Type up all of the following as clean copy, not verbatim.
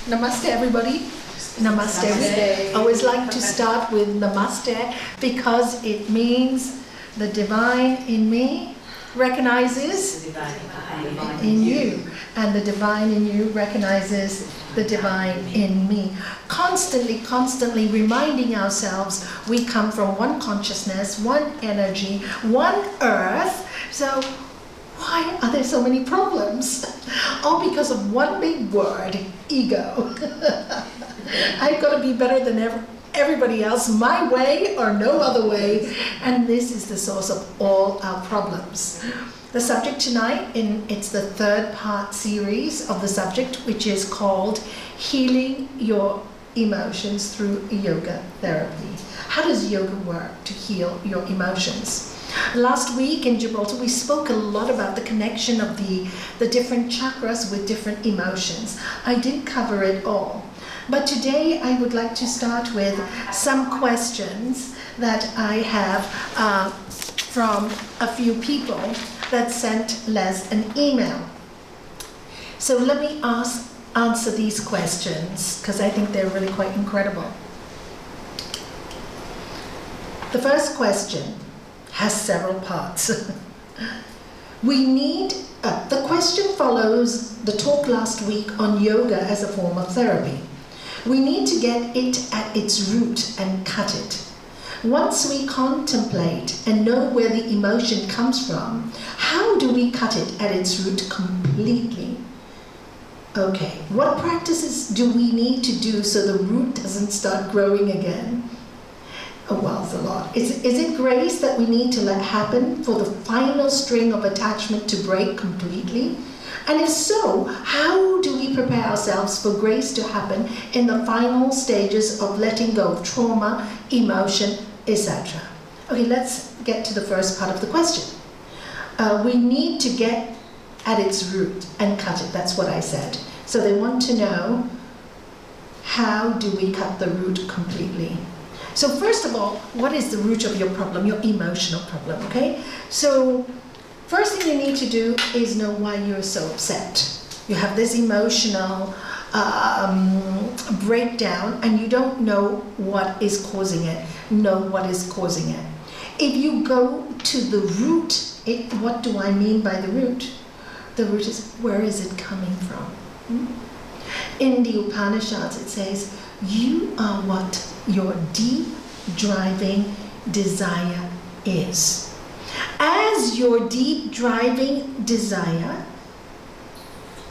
Namaste, everybody. Namaste. I always like to start with namaste because it means the divine in me recognizes in you, and the divine in you recognizes the divine in me. Constantly reminding ourselves we come from one consciousness, one energy, one earth. So why are there so many problems? All because of one big word, ego. I've got to be better than everybody else, my way or no other way, and this is the source of all our problems. The subject tonight, it's the third part series of the subject, which is called Healing Your Emotions Through Yoga Therapy. How does yoga work to heal your emotions? Last week in Gibraltar, we spoke a lot about the connection of the different chakras with different emotions. I didn't cover it all. But today I would like to start with some questions that I have from a few people that sent Les an email. So let me answer these questions because I think they're really quite incredible. The first question has several parts. The question follows the talk last week on yoga as a form of therapy. We need to get it at its root and cut it. Once we contemplate and know where the emotion comes from, how do we cut it at its root completely? Okay, what practices do we need to do so the root doesn't start growing again? Oh, well, it's a lot. Is it grace that we need to let happen for the final string of attachment to break completely? And if so, how do we prepare ourselves for grace to happen in the final stages of letting go of trauma, emotion, etc.? Okay, let's get to the first part of the question. We need to get at its root and cut it. That's what I said. So they want to know, how do we cut the root completely? So first of all, what is the root of your problem, your emotional problem, okay? So first thing you need to do is know why you're so upset. You have this emotional breakdown and you don't know what is causing it. Know what is causing it. If you go to the root, what do I mean by the root? The root is, where is it coming from? In the Upanishads it says, you are what your deep driving desire is. As your deep driving desire,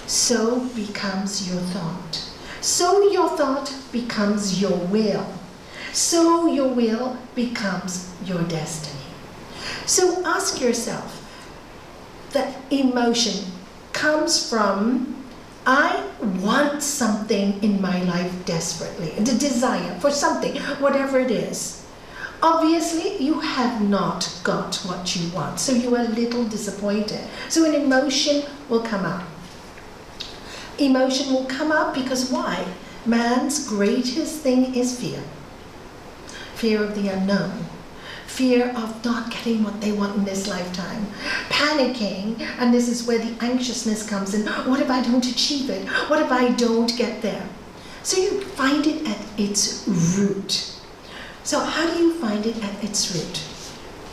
so becomes your thought. So your thought becomes your will. So your will becomes your destiny. So ask yourself, that emotion comes from, I want something in my life desperately, the desire for something, whatever it is. Obviously, you have not got what you want, so you are a little disappointed. So an emotion will come up. Emotion will come up because why? Man's greatest thing is fear. Fear of the unknown. Fear of not getting what they want in this lifetime. Panicking, and this is where the anxiousness comes in. What if I don't achieve it? What if I don't get there? So you find it at its root. So how do you find it at its root?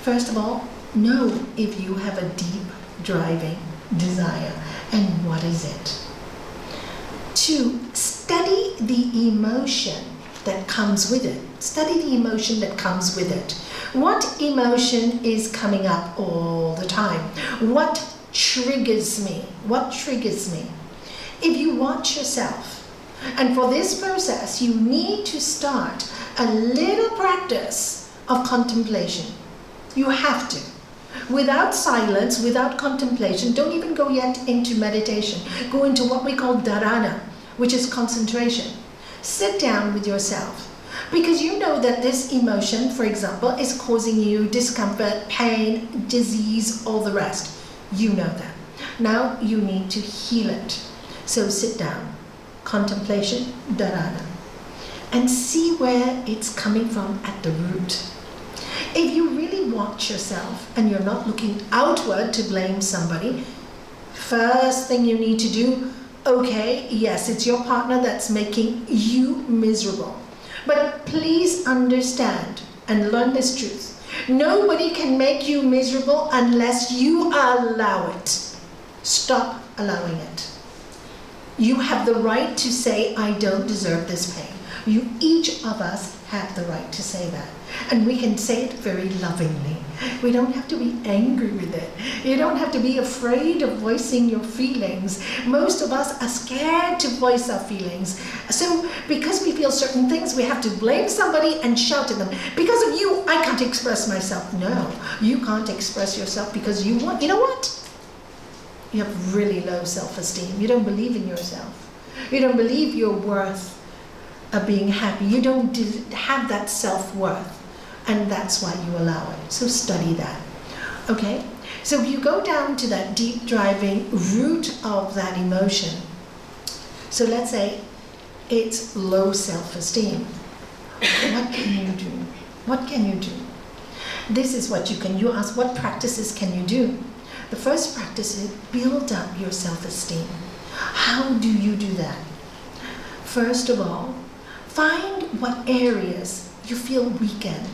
First of all, know if you have a deep driving desire, and what is it? 2, study the emotion that comes with it. Study the emotion that comes with it. What emotion is coming up all the time? What triggers me? What triggers me? If you watch yourself, and for this process, you need to start a little practice of contemplation. You have to. Without silence, without contemplation, don't even go yet into meditation. Go into what we call dharana, which is concentration. Sit down with yourself. Because you know that this emotion, for example, is causing you discomfort, pain, disease, all the rest. You know that. Now you need to heal it. So sit down, contemplation, dharana, and see where it's coming from at the root. If you really watch yourself and you're not looking outward to blame somebody, first thing you need to do, Okay, yes, it's your partner that's making you miserable. But please understand and learn this truth. Nobody can make you miserable unless you allow it. Stop allowing it. You have the right to say, I don't deserve this pain. Each of us have the right to say that. And we can say it very lovingly. We don't have to be angry with it. You don't have to be afraid of voicing your feelings. Most of us are scared to voice our feelings. So because we feel certain things, we have to blame somebody and shout at them. Because of you, I can't express myself. No, you can't express yourself because you know what? You have really low self-esteem. You don't believe in yourself. You don't believe you're worth of being happy. You don't have that self-worth. And that's why you allow it. So study that. Okay? So if you go down to that deep driving root of that emotion, so let's say it's low self-esteem. What can you do? What can you do? This is what you ask, what practices can you do? The first practice is build up your self-esteem. How do you do that? First of all, find what areas you feel weak in.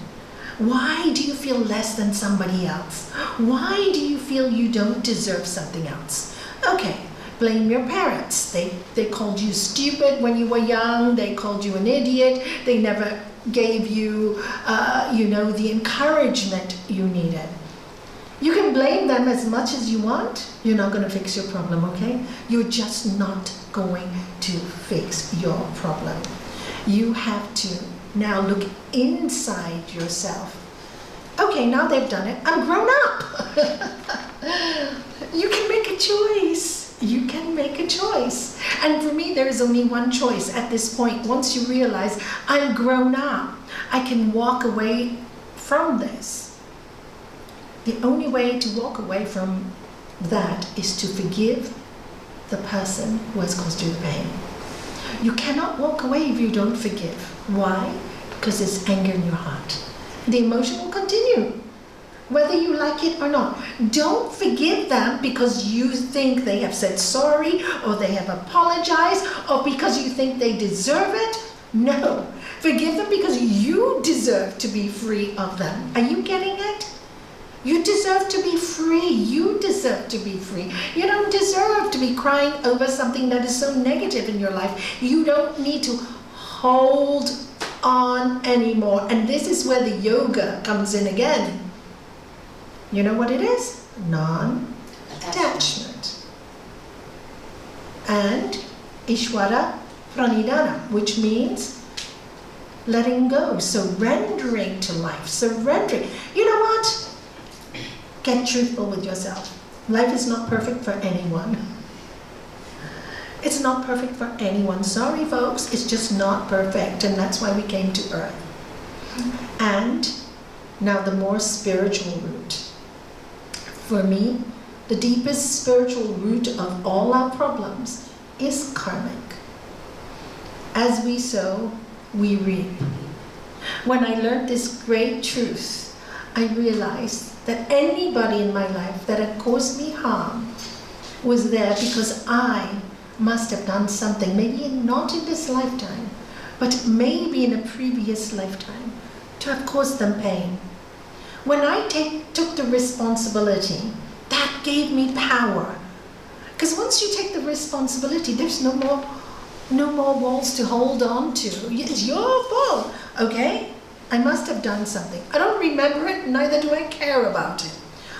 Why do you feel less than somebody else? Why do you feel you don't deserve something else? Okay, blame your parents. They called you stupid when you were young. They called you an idiot. They never gave you, the encouragement you needed. You can blame them as much as you want. You're not going to fix your problem, okay? You're just not going to fix your problem. You have to now look inside yourself. Okay, now they've done it. I'm grown up. You can make a choice. You can make a choice. And for me, there is only one choice at this point. Once you realize I'm grown up, I can walk away from this. The only way to walk away from that is to forgive the person who has caused you the pain. You cannot walk away if you don't forgive. Why? Because there's anger in your heart. The emotion will continue, whether you like it or not. Don't forgive them because you think they have said sorry or they have apologized or because you think they deserve it. No. Forgive them because you deserve to be free of them. Are you getting it? You deserve to be free. You deserve to be free. You don't deserve to be crying over something that is so negative in your life. You don't need to hold on anymore. And this is where the yoga comes in again. You know what it is? Non-attachment. And Ishvara Pranidhana, which means letting go, surrendering to life, surrendering. You know what? Get truthful with yourself. Life is not perfect for anyone. It's not perfect for anyone. Sorry, folks, it's just not perfect, and that's why we came to Earth. And now the more spiritual root. For me, the deepest spiritual root of all our problems is karmic. As we sow, we reap. When I learned this great truth, I realized that anybody in my life that had caused me harm was there because I must have done something, maybe not in this lifetime, but maybe in a previous lifetime, to have caused them pain. When I took the responsibility, that gave me power. Because once you take the responsibility, there's no more walls to hold on to. It's your fault, okay? I must have done something. I don't remember it, neither do I care about it.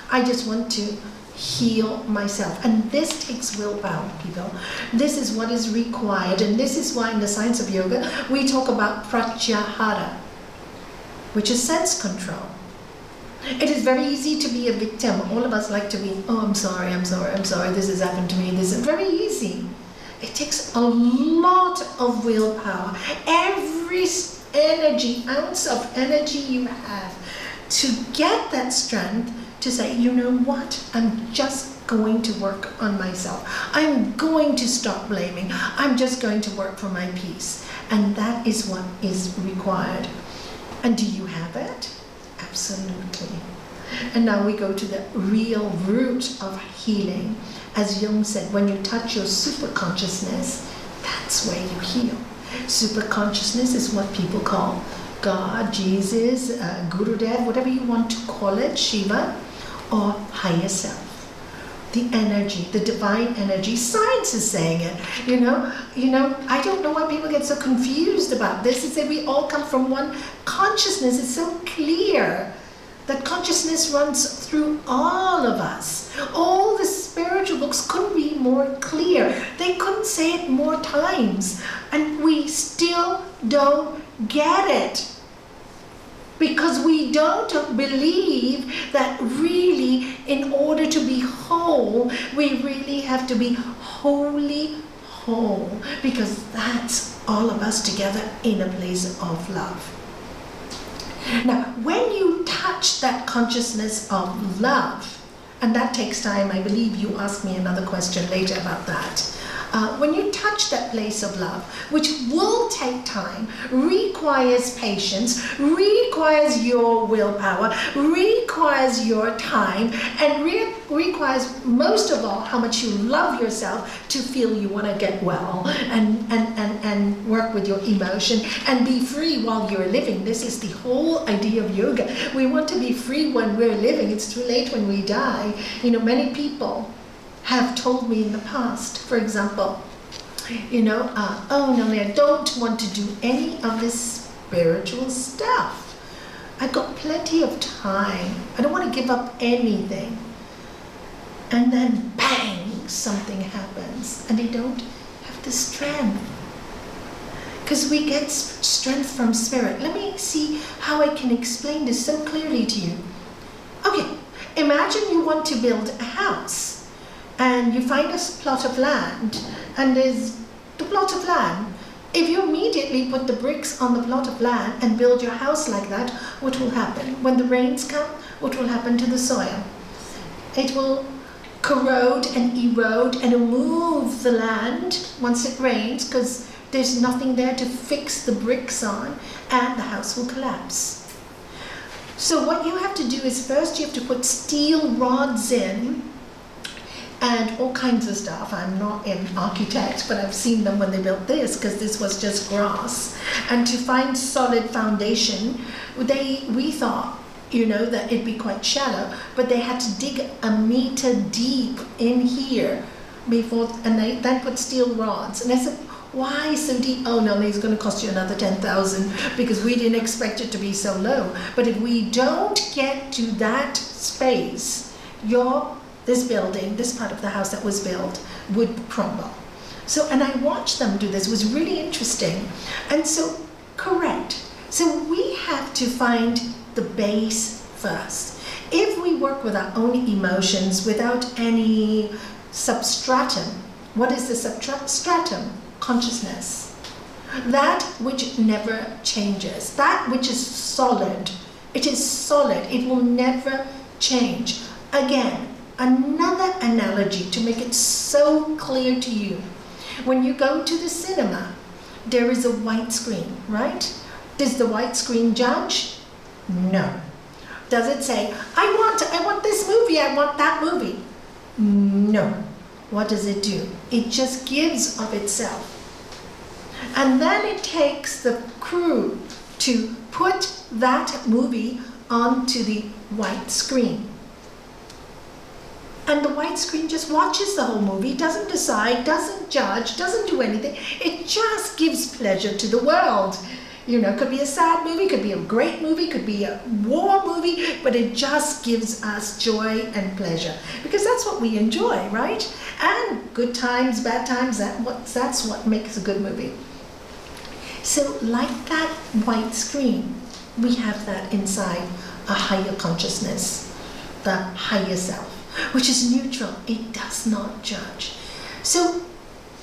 I just want to heal myself. And this takes willpower, people. This is what is required. And this is why in the science of yoga, we talk about pratyahara, which is sense control. It is very easy to be a victim. All of us like to be, oh, I'm sorry, this has happened to me. This is very easy. It takes a lot of willpower. Every ounce of energy you have to get that strength to say, you know what, I'm just going to work on myself. I'm going to stop blaming. I'm just going to work for my peace. And that is what is required. And do you have it? Absolutely. And now we go to the real root of healing. As Jung said, when you touch your super consciousness, that's where you heal. Super consciousness is what people call God, Jesus, Gurudev, whatever you want to call it, Shiva, or higher self. The energy, the divine energy. Science is saying it. You know, I don't know why people get so confused about this. It's that we all come from one consciousness. It's so clear that consciousness runs through all of us. All the spiritual books couldn't be more clear. They couldn't say it more times. And we still don't get it. Because we don't believe that really, in order to be whole, we really have to be wholly whole. Because that's all of us together in a place of love. Now, when you touch that consciousness of love, and that takes time, I believe you asked me another question later about that. When you touch that place of love, which will take time, requires patience, requires your willpower, requires your time, and requires most of all how much you love yourself to feel you want to get well and work with your emotion and be free while you're living. This is the whole idea of yoga. We want to be free when we're living. It's too late when we die. You know, many people have told me in the past, for example, oh Nalanie, I don't want to do any of this spiritual stuff. I've got plenty of time. I don't want to give up anything. And then bang, something happens and they don't have the strength. Because we get strength from spirit. Let me see how I can explain this so clearly to you. Okay, imagine you want to build a house. And you find a plot of land, and there's the plot of land. If you immediately put the bricks on the plot of land and build your house like that, what will happen? When the rains come, what will happen to the soil? It will corrode and erode and move the land once it rains, because there's nothing there to fix the bricks on, and the house will collapse. So what you have to do is first you have to put steel rods in, and all kinds of stuff. I'm not an architect, but I've seen them when they built this, because this was just grass. And to find solid foundation, we thought, that it'd be quite shallow, but they had to dig 1 meter deep in here before, and they then put steel rods. And I said, why so deep? Oh no, it's going to cost you another 10,000 because we didn't expect it to be so low. But if we don't get to that space, this building, this part of the house that was built, would crumble. So, and I watched them do this. It was really interesting. And so, correct. So we have to find the base first. If we work with our own emotions without any substratum, what is the substratum? Consciousness. That which never changes. That which is solid. It is solid. It will never change. Again, another analogy to make it so clear to you. When you go to the cinema, there is a white screen, right? Does the white screen judge? No. Does it say, I want this movie, I want that movie? No. What does it do? It just gives of itself. And then it takes the crew to put that movie onto the white screen. And the white screen just watches the whole movie, doesn't decide, doesn't judge, doesn't do anything. It just gives pleasure to the world. It could be a sad movie, could be a great movie, could be a war movie, but it just gives us joy and pleasure. Because that's what we enjoy, right? And good times, bad times, that's what makes a good movie. So like that white screen, we have that inside a higher consciousness, the higher self, which is neutral. It does not judge. So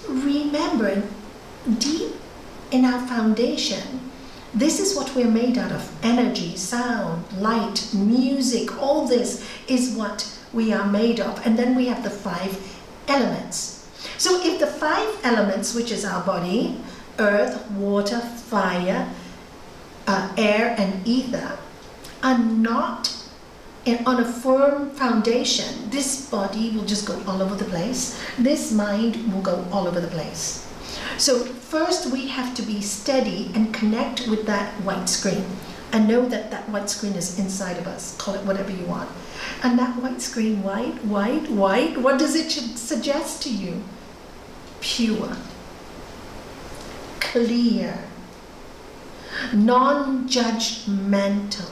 remember, deep in our foundation, this is what we're made out of. Energy, sound, light, music, all this is what we are made of. And then we have the 5 elements. So if the 5 elements, which is our body, earth, water, fire, air and ether, are not and on a firm foundation, this body will just go all over the place. This mind will go all over the place. So first we have to be steady and connect with that white screen and know that that white screen is inside of us. Call it whatever you want. And that white screen, white, what does it suggest to you? Pure, clear, non-judgmental.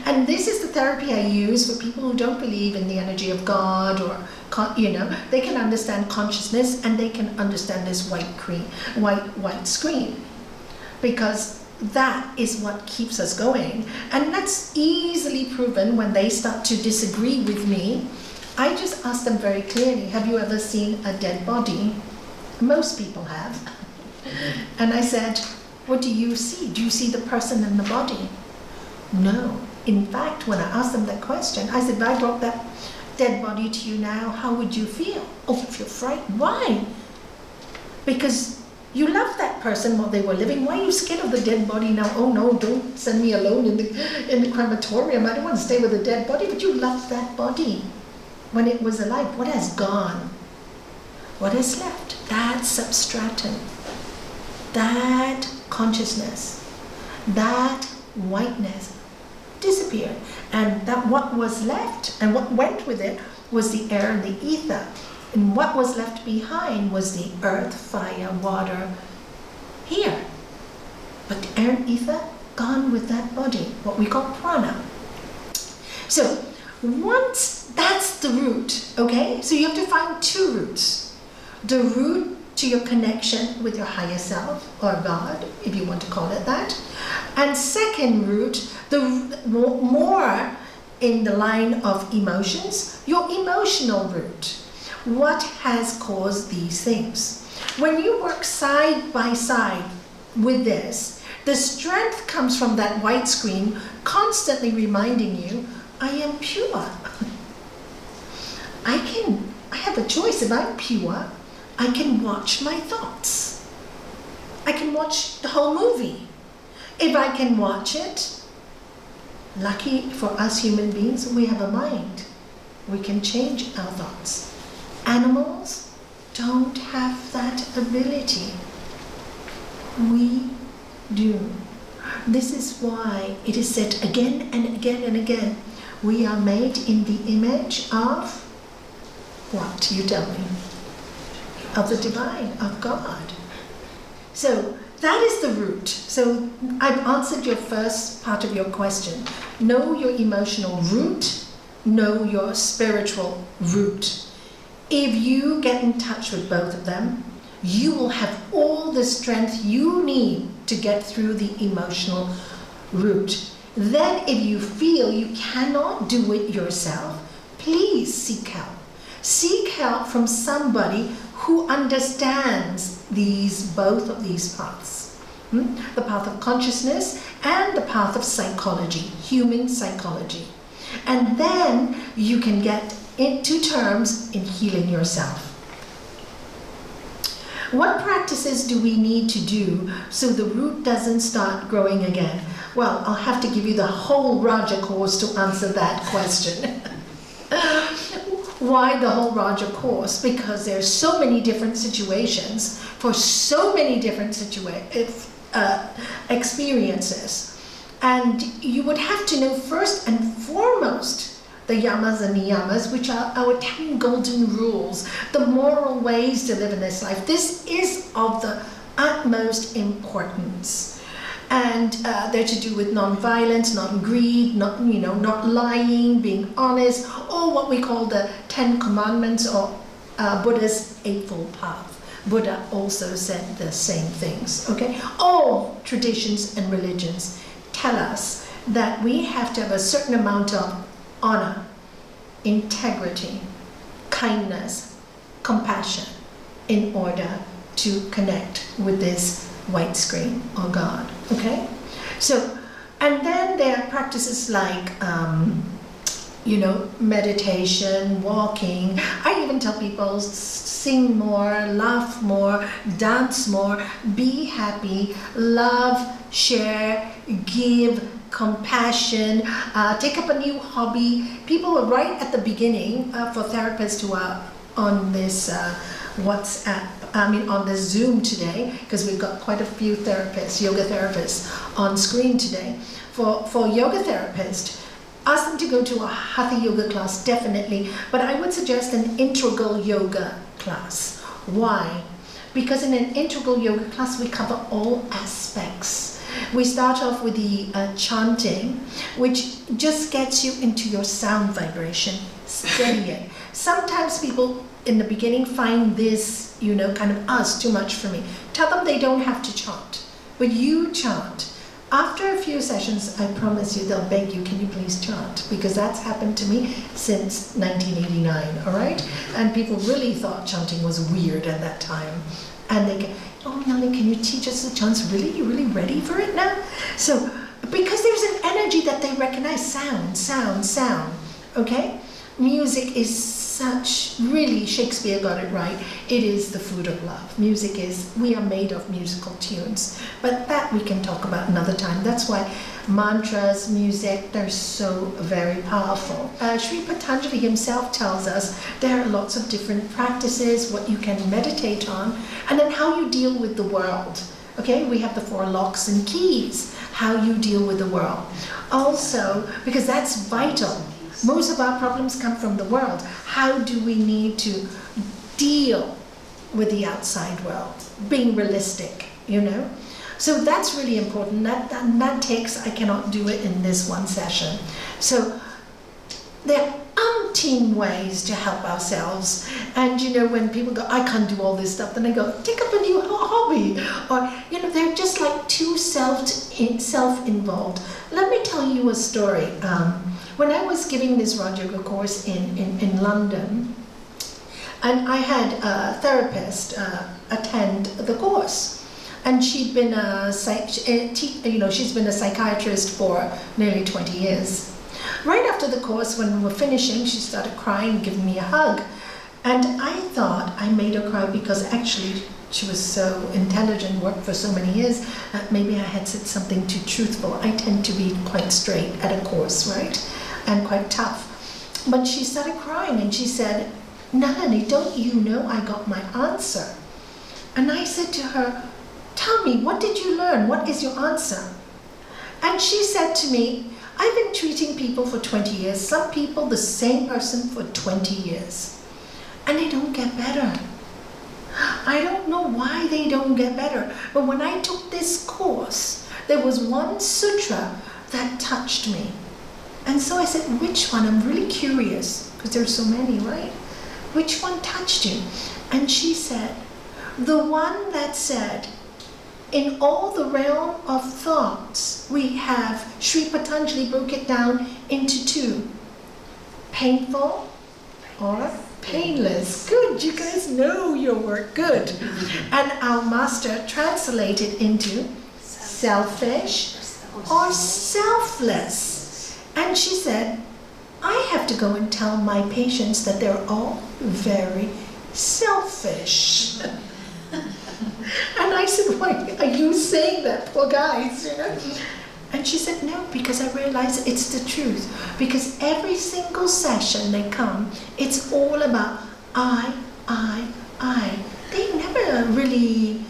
And this is the therapy I use for people who don't believe in the energy of God, or, they can understand consciousness and they can understand this white screen, because that is what keeps us going. And that's easily proven when they start to disagree with me. I just ask them very clearly, have you ever seen a dead body? Most people have. And I said, what do you see? Do you see the person in the body? No. In fact, when I asked them that question, I said, if I brought that dead body to you now, how would you feel? Oh, I feel frightened. Why? Because you love that person while they were living. Why are you scared of the dead body now? Oh no, don't send me alone in the crematorium. I don't want to stay with a dead body. But you loved that body when it was alive. What has gone? What is left? That substratum, that consciousness, that whiteness disappeared. And that what was left and what went with it was the air and the ether. And what was left behind was the earth, fire, water here. But the air and ether gone with that body, what we call prana. So once that's the root, okay? So you have to find two roots. The root to your connection with your higher self, or God, if you want to call it that. And second root, the more in the line of emotions, your emotional root. What has caused these things? When you work side by side with this, the strength comes from that white screen constantly reminding you, I am pure. I have a choice. If I'm pure, I can watch my thoughts. I can watch the whole movie. If I can watch it, lucky for us human beings, we have a mind. We can change our thoughts. Animals don't have that ability. We do. This is why it is said again and again and again, we are made in the image of what? You tell me. Of the divine, of God. So that is the root. So I've answered your first part of your question. Know your emotional root, know your spiritual root. If you get in touch with both of them, you will have all the strength you need to get through the emotional root. Then if you feel you cannot do it yourself, please seek help. Seek help from somebody who understands both of these paths. The path of consciousness and the path of psychology, human psychology. And then you can get into terms in healing yourself. What practices do we need to do so the root doesn't start growing again? Well, I'll have to give you the whole Raja course to answer that question. Why the whole Raja course? Because there's so many different situations for so many different experiences. And you would have to know first and foremost the yamas and niyamas, which are our 10 golden rules, the moral ways to live in this life. This is of the utmost importance. And they're to do with non-violence, not greed, not lying, being honest, or what we call the 10 commandments, or Buddha's Eightfold Path. Buddha also said the same things, okay? All traditions and religions tell us that we have to have a certain amount of honor, integrity, kindness, compassion in order to connect with this white screen or God, okay? So, and then there are practices like, meditation, walking. I even tell people sing more, laugh more, dance more, be happy, love, share, give, compassion, take up a new hobby. People are right at the beginning for therapists who are on this on this Zoom today, because we've got quite a few therapists, yoga therapists on screen today. For yoga therapists, ask them to go to a hatha yoga class, definitely, but I would suggest an integral yoga class. Why? Because in an integral yoga class, we cover all aspects. We start off with the chanting, which just gets you into your sound vibration, steady it. Sometimes people in the beginning find this, kind of too much for me. Tell them they don't have to chant, but you chant. After a few sessions, I promise you, they'll beg you, can you please chant? Because that's happened to me since 1989, all right? And people really thought chanting was weird at that time. And they go, oh, Nalanie, can you teach us the chants? Really? You really ready for it now? So, because there's an energy that they recognize, sound, okay? Music is really, Shakespeare got it right. It is the food of love. We are made of musical tunes. But that we can talk about another time. That's why mantras, music, they're so very powerful. Sri Patanjali himself tells us there are lots of different practices, what you can meditate on, and then how you deal with the world. Okay, we have the 4 locks and keys, how you deal with the world. Also, because that's vital. Most of our problems come from the world. How do we need to deal with the outside world? Being realistic, So that's really important. That takes, I cannot do it in this one session. So there are umpteen ways to help ourselves. And when people go, I can't do all this stuff, then I go, take up a new hobby. Or, they're just like too self-involved. Let me tell you a story. When I was giving this Raj Yoga course in London, and I had a therapist attend the course, and she'd been she's been a psychiatrist for nearly 20 years. Right after the course, when we were finishing, she started crying, giving me a hug, and I thought I made her cry because actually she was so intelligent, worked for so many years, maybe I had said something too truthful. I tend to be quite straight at a course, right? And quite tough. But she started crying and she said, Nalanie, don't you know I got my answer? And I said to her, tell me, what did you learn? What is your answer? And she said to me, I've been treating people for 20 years, some people the same person for 20 years, and they don't get better. I don't know why they don't get better, but when I took this course, there was one sutra that touched me. And so I said, which one? I'm really curious, because there's so many, right? Which one touched you? And she said, the one that said, in all the realm of thoughts, we have, Sri Patanjali broke it down into 2. Painful or painless. Good, you guys know your work, good. And our master translated into selfish or selfless. And she said, I have to go and tell my patients that they're all very selfish. And I said, why are you saying that, poor guys, And she said, no, because I realize it's the truth. Because every single session they come, it's all about I. They never really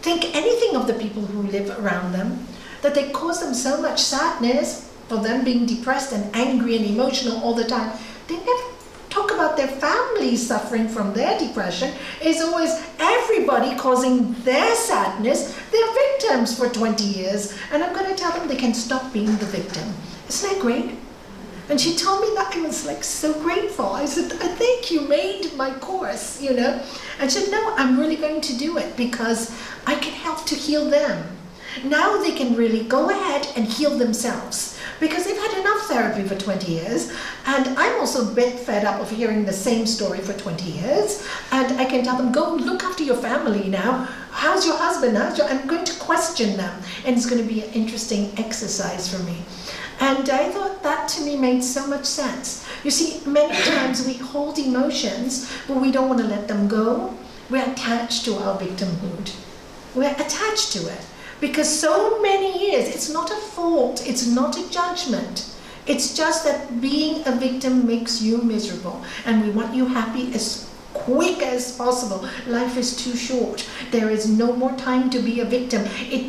think anything of the people who live around them, that they cause them so much sadness for them being depressed and angry and emotional all the time. They never talk about their families suffering from their depression. It's always everybody causing their sadness. They're victims for 20 years. And I'm going to tell them they can stop being the victim. Isn't that great? And she told me that. I was like so grateful. I said, I think you made my course, And she said, no, I'm really going to do it because I can help to heal them. Now they can really go ahead and heal themselves because they've had enough therapy for 20 years. And I'm also a bit fed up of hearing the same story for 20 years. And I can tell them, go look after your family now. How's your husband? I'm going to question them. And it's going to be an interesting exercise for me. And I thought that to me made so much sense. You see, many times we hold emotions, but we don't want to let them go. We're attached to our victimhood. We're attached to it. Because so many years, it's not a fault, it's not a judgment. It's just that being a victim makes you miserable, and we want you happy as quick as possible. Life is too short. There is no more time to be a victim.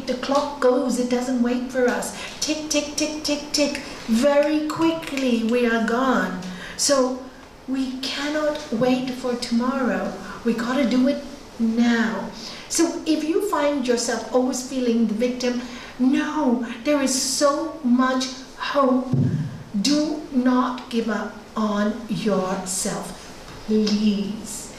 The clock goes, it doesn't wait for us. Tick, tick, tick, tick, tick. Very quickly we are gone. So we cannot wait for tomorrow. We gotta do it now. So if you find yourself always feeling the victim, no, there is so much hope. Do not give up on yourself. Please.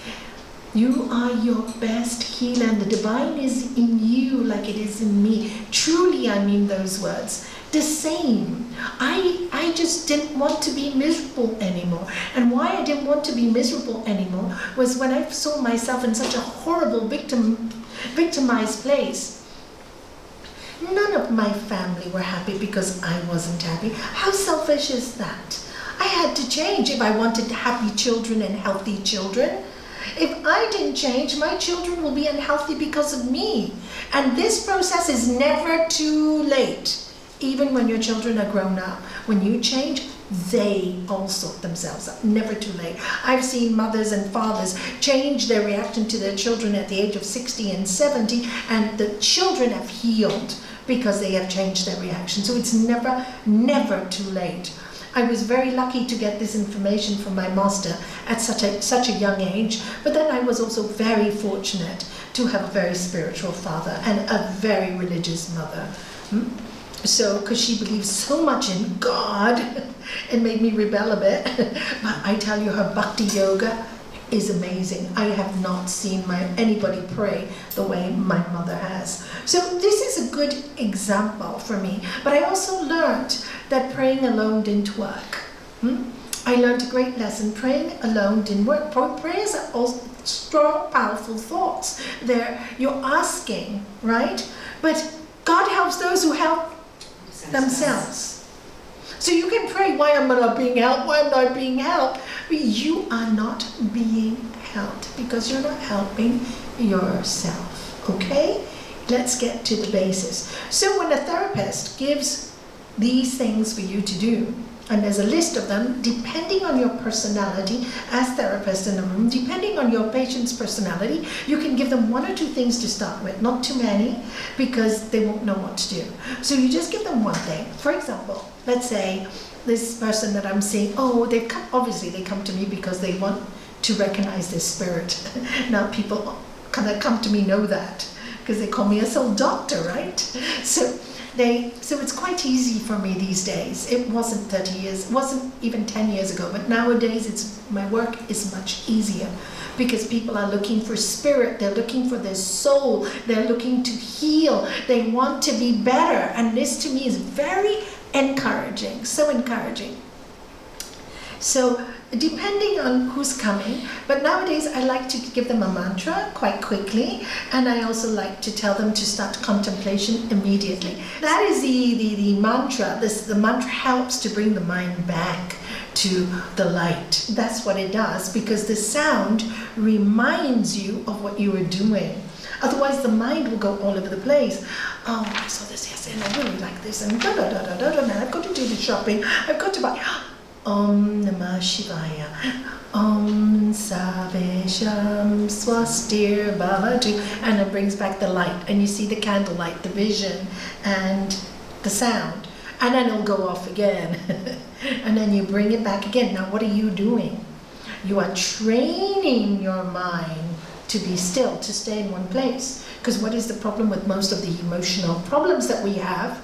You are your best healer, and the divine is in you like it is in me. Truly, I mean those words. The same. I just didn't want to be miserable anymore. And why I didn't want to be miserable anymore was when I saw myself in such a horrible victimized place. None of my family were happy because I wasn't happy. How selfish is that? I had to change if I wanted happy children and healthy children. If I didn't change, my children will be unhealthy because of me. And this process is never too late. Even when your children are grown up, when you change, they all sort themselves up. Never too late. I've seen mothers and fathers change their reaction to their children at the age of 60 and 70, and the children have healed because they have changed their reaction. So it's never, never too late. I was very lucky to get this information from my master at such a young age, but then I was also very fortunate to have a very spiritual father and a very religious mother. So, because she believes so much in God, it made me rebel a bit. But I tell you, her bhakti yoga is amazing. I have not seen anybody pray the way my mother has. So this is a good example for me. But I also learned that praying alone didn't work. I learned a great lesson. Praying alone didn't work. Prayers are all strong, powerful thoughts. You're asking, right? But God helps those who help themselves. So you can pray, why am I not being helped? Why am I not being helped? But you are not being helped because you're not helping yourself. Okay? Let's get to the basis. So when a therapist gives these things for you to do, and there's a list of them, depending on your personality as therapists in the room, depending on your patient's personality, you can give them 1 or 2 things to start with, not too many, because they won't know what to do. So you just give them one thing. For example, let's say this person that I'm seeing, obviously they come to me because they want to recognize their spirit. Now people kind of come to me know that, because they call me a soul doctor, right? So it's quite easy for me these days. It wasn't 30 years, it wasn't even 10 years ago, but nowadays my work is much easier because people are looking for spirit, they're looking for their soul, they're looking to heal, they want to be better, and this to me is very encouraging, so encouraging. So depending on who's coming, but nowadays I like to give them a mantra quite quickly, and I also like to tell them to start contemplation immediately. That is the mantra. The mantra helps to bring the mind back to the light. That's what it does, because the sound reminds you of what you were doing. Otherwise the mind will go all over the place. Oh, I saw this yesterday and I really like this, and now I've got to do the shopping, I've got to buy. Om Namah Shivaya. Om Savesham Swastir Bhavatu. And it brings back the light. And you see the candlelight, the vision, and the sound. And then it'll go off again. And then you bring it back again. Now what are you doing? You are training your mind to be still, to stay in one place. Because what is the problem with most of the emotional problems that we have?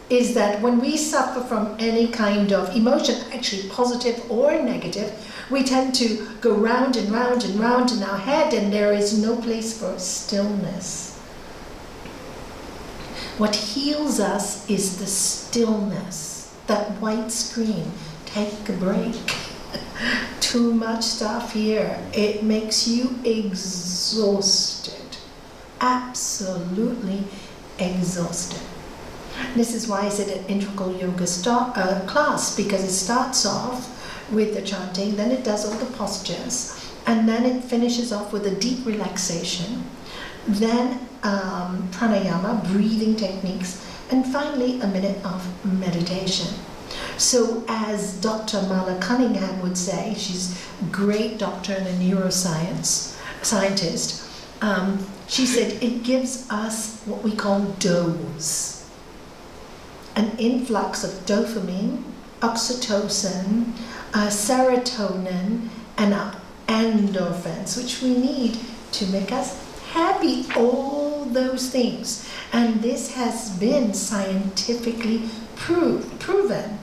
Is that when we suffer from any kind of emotion, actually positive or negative, we tend to go round and round and round in our head, and there is no place for stillness. What heals us is the stillness, that white screen. Take a break. Too much stuff here. It makes you exhausted. Absolutely exhausted. This is why I said an integral yoga class, because it starts off with the chanting, then it does all the postures, and then it finishes off with a deep relaxation. Then pranayama, breathing techniques, and finally a minute of meditation. So as Dr. Mala Cunningham would say, she's a great doctor and a scientist, she said it gives us what we call dose, an influx of dopamine, oxytocin, serotonin, and endorphins, which we need to make us happy, all those things. And this has been scientifically proven.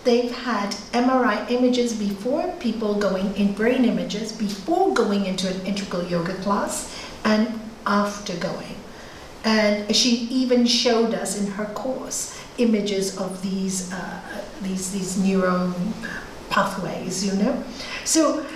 They've had MRI images before, people going in brain images before going into an integral yoga class and after going. And she even showed us in her course images of these neural pathways, you know. So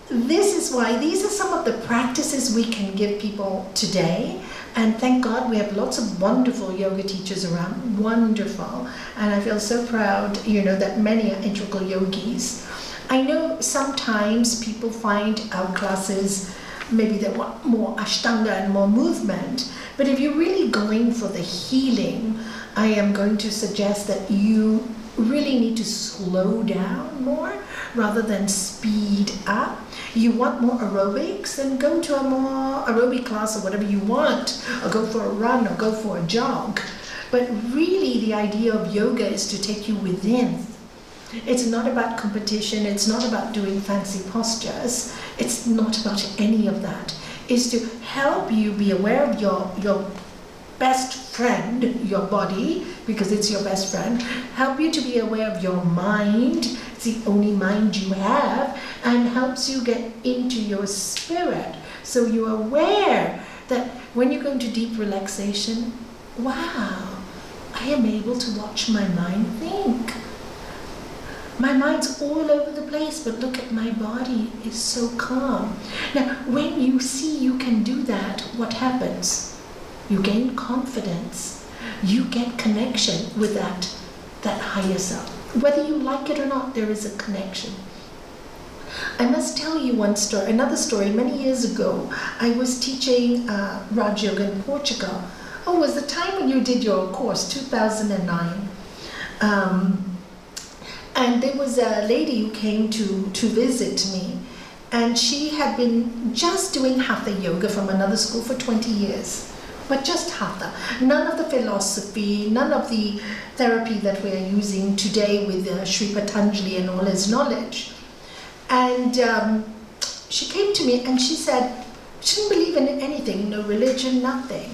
this is why these are some of the practices we can give people today. And thank God we have lots of wonderful yoga teachers around, wonderful. And I feel so proud, you know, that many are integral yogis. I know sometimes people find our classes, maybe they want more ashtanga and more movement, but if you're really going for the healing, I am going to suggest that you really need to slow down more rather than speed up. You want more aerobics, then go to a more aerobic class or whatever you want, or go for a run or go for a jog. But really the idea of yoga is to take you within. It's not about competition, it's not about doing fancy postures, it's not about any of that. It's to help you be aware of your best friend, your body, because it's your best friend, help you to be aware of your mind, it's the only mind you have, and helps you get into your spirit. So you're aware that when you go into deep relaxation, wow, I am able to watch my mind think. My mind's all over the place, but look at my body, it's so calm. Now, when you see you can do that, what happens? You gain confidence. You get connection with that higher self. Whether you like it or not, there is a connection. I must tell you another story. Many years ago, I was teaching Raj Yoga in Portugal. Oh, it was the time when you did your course, 2009. And there was a lady who came to visit me, and she had been just doing hatha yoga from another school for 20 years. But just hatha. None of the philosophy, none of the therapy that we are using today with Sri Patanjali and all his knowledge. And she came to me and she said, she didn't believe in anything, no religion, nothing.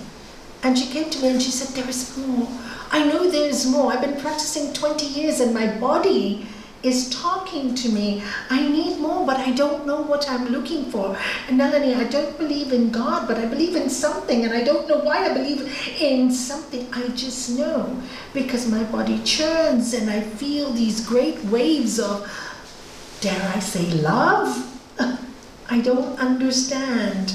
And she came to me and she said, there is more. I know there is more. I've been practicing 20 years and my body is talking to me. I need more, but I don't know what I'm looking for. And Nalanie, I don't believe in God, but I believe in something, and I don't know why I believe in something. I just know because my body churns and I feel these great waves of, dare I say, love? I don't understand.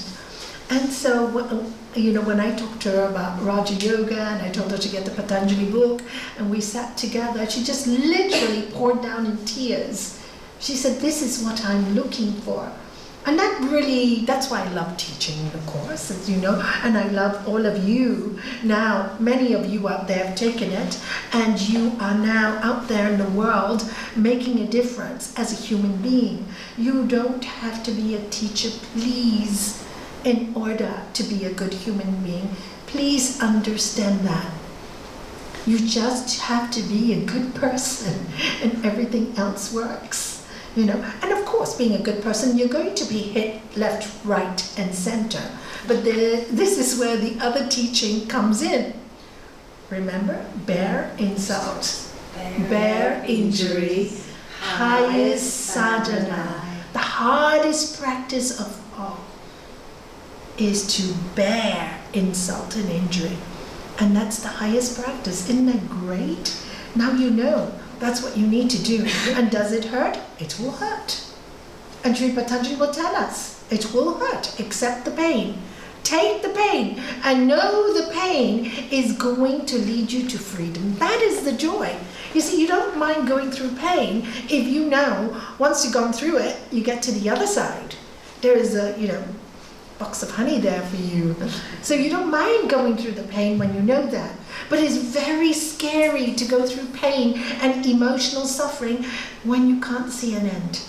And so, you know, when I talked to her about Raja Yoga and I told her to get the Patanjali book and we sat together, she just literally poured down in tears. She said, this is what I'm looking for. And that's why I love teaching the course, as you know, and I love all of you. Now, many of you out there have taken it and you are now out there in the world making a difference as a human being. You don't have to be a teacher, please. In order to be a good human being, please understand that. You just have to be a good person and everything else works, you know. And of course, being a good person, you're going to be hit left, right, and center. But this is where the other teaching comes in. Remember, bear insult, bear injury, highest sadhana. The hardest practice of all is to bear insult and injury. And that's the highest practice. Isn't that great? Now you know that's what you need to do. And does it hurt? It will hurt. And Sri Patanjali will tell us, it will hurt. Accept the pain. Take the pain and know the pain is going to lead you to freedom. That is the joy. You see, you don't mind going through pain if you know once you've gone through it, you get to the other side. There is a, you know, box of honey there for you. So you don't mind going through the pain when you know that. But it's very scary to go through pain and emotional suffering when you can't see an end.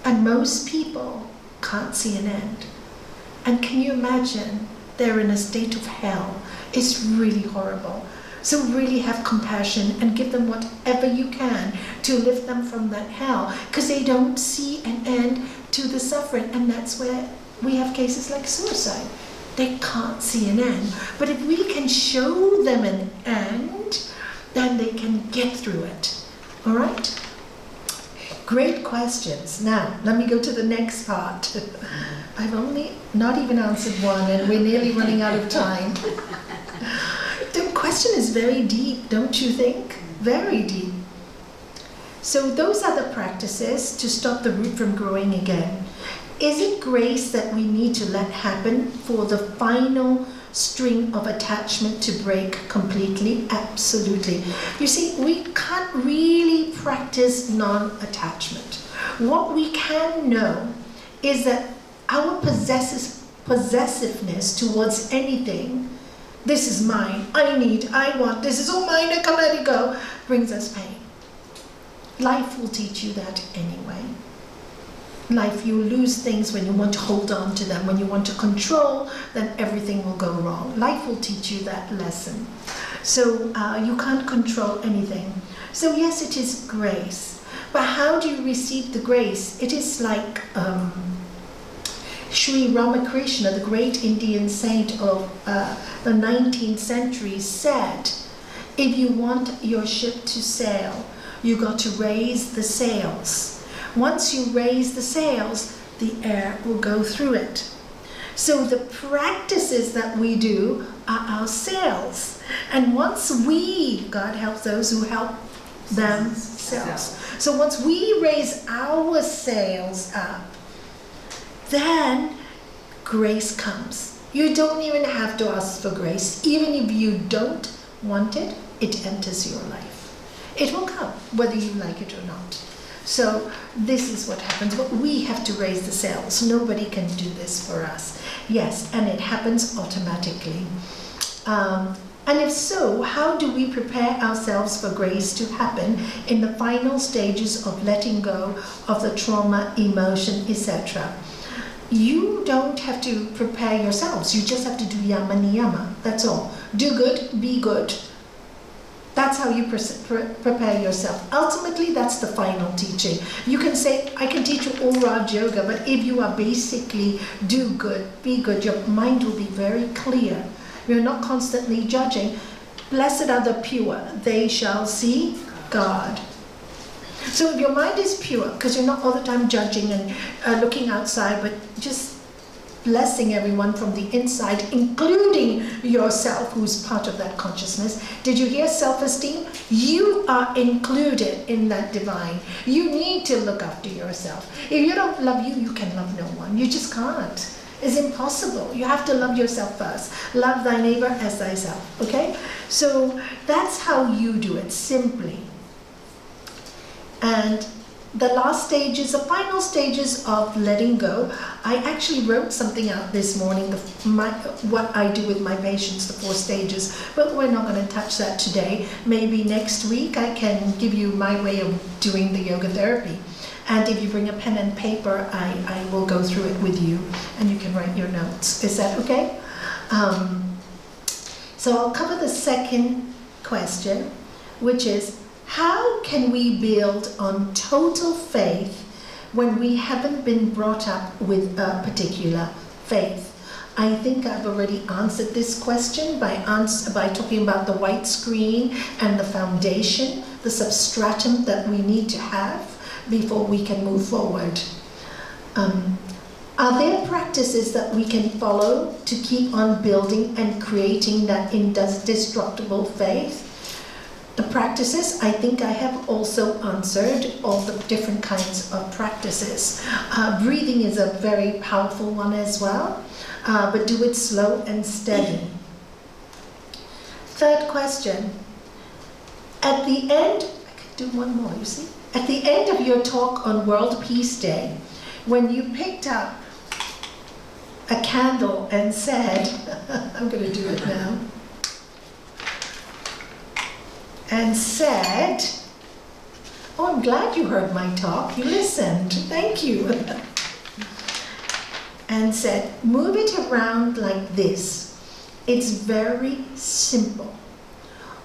And most people can't see an end. And can you imagine they're in a state of hell? It's really horrible. So really have compassion and give them whatever you can to lift them from that hell, because they don't see an end to the suffering. And that's where we have cases like suicide. They can't see an end. But if we can show them an end, then they can get through it. All right? Great questions. Now, let me go to the next part. I've only not even answered one, and we're nearly running out of time. The question is very deep, don't you think? Very deep. So those are the practices to stop the root from growing again. Is it grace that we need to let happen for the final string of attachment to break completely? Absolutely. You see, we can't really practice non-attachment. What we can know is that our possessiveness towards anything, this is mine, I need, I want, this is all mine, I can't let it go, brings us pain. Life will teach you that anyway. Life, you lose things when you want to hold on to them. When you want to control, then everything will go wrong. Life will teach you that lesson. So you can't control anything. So yes, it is grace. But how do you receive the grace? It is like Sri Ramakrishna, the great Indian saint of the 19th century, said, if you want your ship to sail, you got to raise the sails. Once you raise the sails, the air will go through it. So the practices that we do are our sails. And once we, God helps those who help themselves. So once we raise our sails up, then grace comes. You don't even have to ask for grace. Even if you don't want it, it enters your life. It will come, whether you like it or not. So this is what happens, but we have to raise the sails. Nobody can do this for us. Yes, and it happens automatically. And if so, how do we prepare ourselves for grace to happen in the final stages of letting go of the trauma, emotion, etc.? You don't have to prepare yourselves. You just have to do yama niyama. That's all. Do good, be good. That's how you prepare yourself. Ultimately, that's the final teaching. You can say, I can teach you all Raj Yoga, but if you are basically do good, be good, your mind will be very clear. You're not constantly judging. Blessed are the pure, they shall see God. So if your mind is pure, because you're not all the time judging and looking outside, but just blessing everyone from the inside, including yourself, who's part of that consciousness. Did you hear self-esteem? You are included in that divine. You need to look after yourself. If you don't love you, you can love no one. You just can't. It's impossible. You have to love yourself first. Love thy neighbor as thyself. Okay? So that's how you do it, simply. And the last stages, the final stages of letting go, I actually wrote something out this morning, what I do with my patients, the 4 stages, but we're not going to touch that today. Maybe next week I can give you my way of doing the yoga therapy. And if you bring a pen and paper, I will go through it with you, and you can write your notes. Is that okay? So I'll cover the second question, which is, how can we build on total faith when we haven't been brought up with a particular faith? I think I've already answered this question by talking about the white screen and the foundation, the substratum that we need to have before we can move forward. Are there practices that we can follow to keep on building and creating that indestructible faith? The practices, I think I have also answered all the different kinds of practices. Breathing is a very powerful one as well, but do it slow and steady. Third question. At the end, I could do one more, you see? At the end of your talk on World Peace Day, when you picked up a candle and said, I'm going to do it now, and said, oh, I'm glad you heard my talk, you listened, thank you, and said, move it around like this. It's very simple.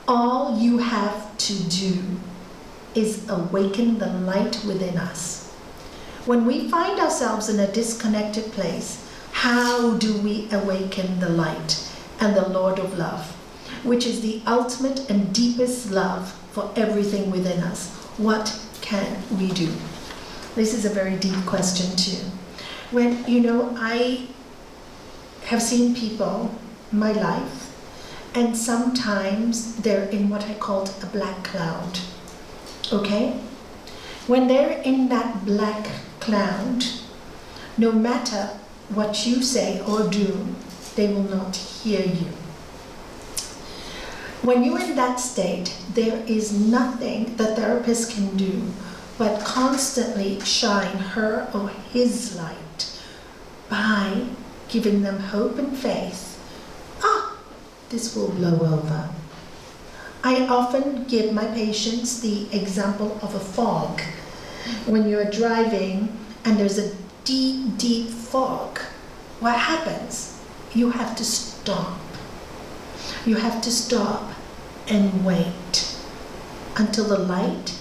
All you have to do is awaken the light within us. When we find ourselves in a disconnected place, how do we awaken the light and the Lord of love, which is the ultimate and deepest love for everything within us? What can we do? This is a very deep question too. When, I have seen people in my life, and sometimes they're in what I called a black cloud, okay? When they're in that black cloud, no matter what you say or do, they will not hear you. When you're in that state, there is nothing the therapist can do but constantly shine her or his light by giving them hope and faith. This will blow over. I often give my patients the example of a fog. When you're driving and there's a deep, deep fog, what happens? You have to stop. You have to stop and wait until the light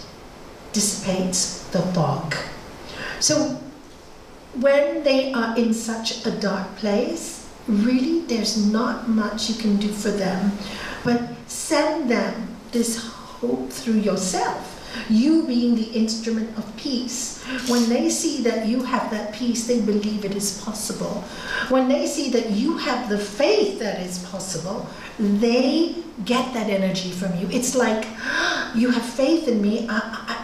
dissipates the fog. So when they are in such a dark place, really there's not much you can do for them, but send them this hope through yourself. You being the instrument of peace. When they see that you have that peace, they believe it is possible. When they see that you have the faith that is possible, they get that energy from you. It's like, you have faith in me,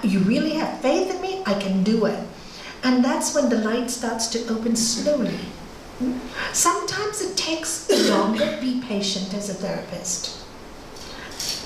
you really have faith in me, I can do it. And that's when the light starts to open slowly. Sometimes it takes longer. Be patient as a therapist.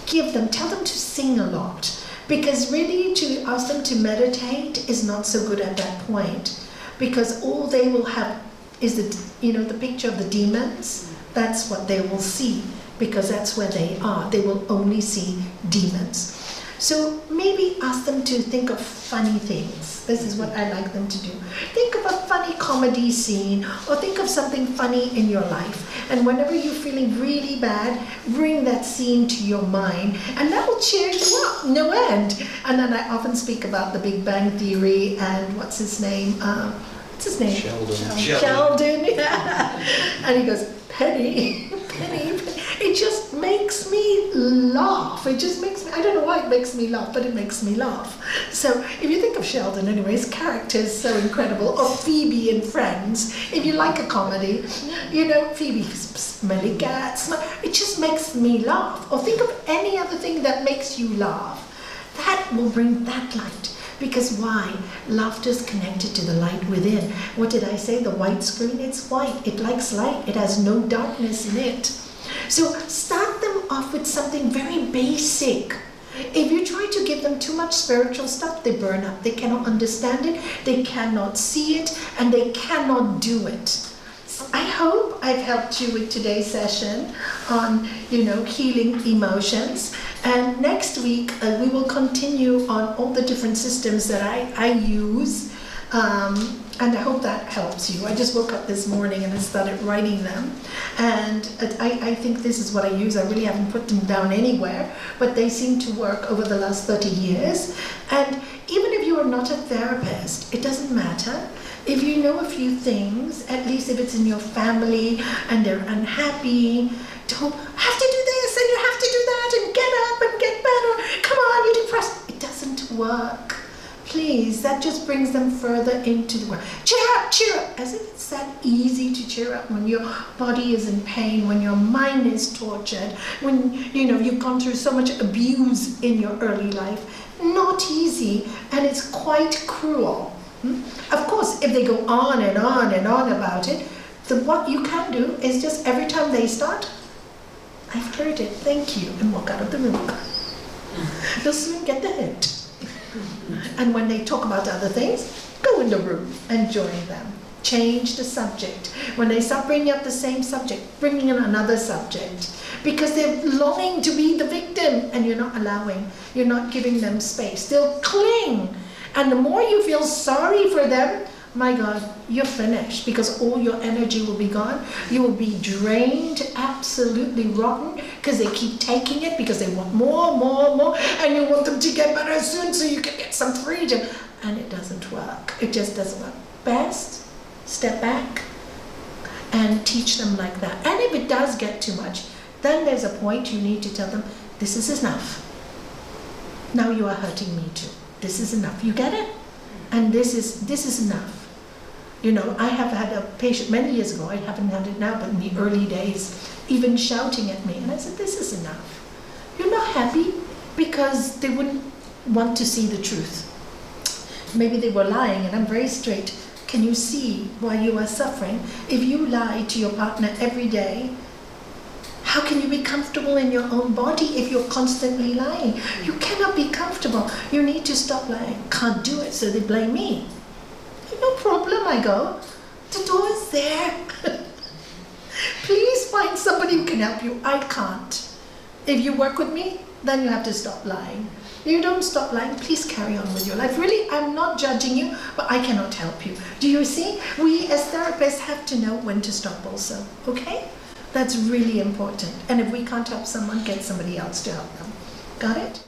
Tell them to sing a lot. Because really to ask them to meditate is not so good at that point. Because all they will have is the picture of the demons. That's what they will see. Because that's where they are. They will only see demons. So maybe ask them to think of funny things. This is what I like them to do. Think of a funny comedy scene, or think of something funny in your life. And whenever you're feeling really bad, bring that scene to your mind, and that will cheer you up, no end. And then I often speak about the Big Bang Theory and what's his name? Sheldon. Yeah. And he goes, Penny. It just makes me laugh. It just makes me, I don't know why it makes me laugh, but it makes me laugh. So if you think of Sheldon anyway, his character is so incredible. Or Phoebe in Friends, if you like a comedy, Phoebe, smelly cat, it just makes me laugh. Or think of any other thing that makes you laugh. That will bring that light. Because why? Laughter is connected to the light within. What did I say? The white screen, it's white. It likes light. It has no darkness in it. So start them off with something very basic. If you try to give them too much spiritual stuff, they burn up. They cannot understand it. They cannot see it. And they cannot do it. I hope I've helped you with today's session on, healing emotions. And next week, we will continue on all the different systems that I use. And I hope that helps you. I just woke up this morning and I started writing them. And I think this is what I use. I really haven't put them down anywhere, but they seem to work over the last 30 years. And even if you are not a therapist, it doesn't matter. If you know a few things, at least if it's in your family and they're unhappy, don't have to do this and you have to do that and get up and get better. Come on, you're depressed. It doesn't work. Please, that just brings them further into the world. Cheer up, as if it's that easy to cheer up when your body is in pain, when your mind is tortured, when you've gone through so much abuse in your early life. Not easy, and it's quite cruel. Of course, if they go on and on and on about it, then what you can do is just every time they start, I've heard it, thank you, and walk out of the room. They'll soon get the hint. And when they talk about other things, go in the room and join them. Change the subject. When they start bringing up the same subject, bringing in another subject, because they're longing to be the victim, and you're not allowing, you're not giving them space. They'll cling, and the more you feel sorry for them, my God, you're finished, because all your energy will be gone. You will be drained, absolutely rotten, because they keep taking it, because they want more, more, more, and you want them to get better soon so you can get some freedom. And it doesn't work. It just doesn't work. Best, step back and teach them like that. And if it does get too much, then there's a point you need to tell them, this is enough. Now you are hurting me too. This is enough. You get it? And this is enough. You know, I have had a patient many years ago, I haven't had it now, but in the early days, even shouting at me. And I said, this is enough. You're not happy because they wouldn't want to see the truth. Maybe they were lying, and I'm very straight. Can you see why you are suffering? If you lie to your partner every day, how can you be comfortable in your own body if you're constantly lying? You cannot be comfortable. You need to stop lying. Can't do it, so they blame me. No problem, I go. The door is there. Please find somebody who can help you. I can't. If you work with me, then you have to stop lying. You don't stop lying, please carry on with your life. Really, I'm not judging you, but I cannot help you. Do you see? We as therapists have to know when to stop also, okay? That's really important. And if we can't help someone, get somebody else to help them. Got it?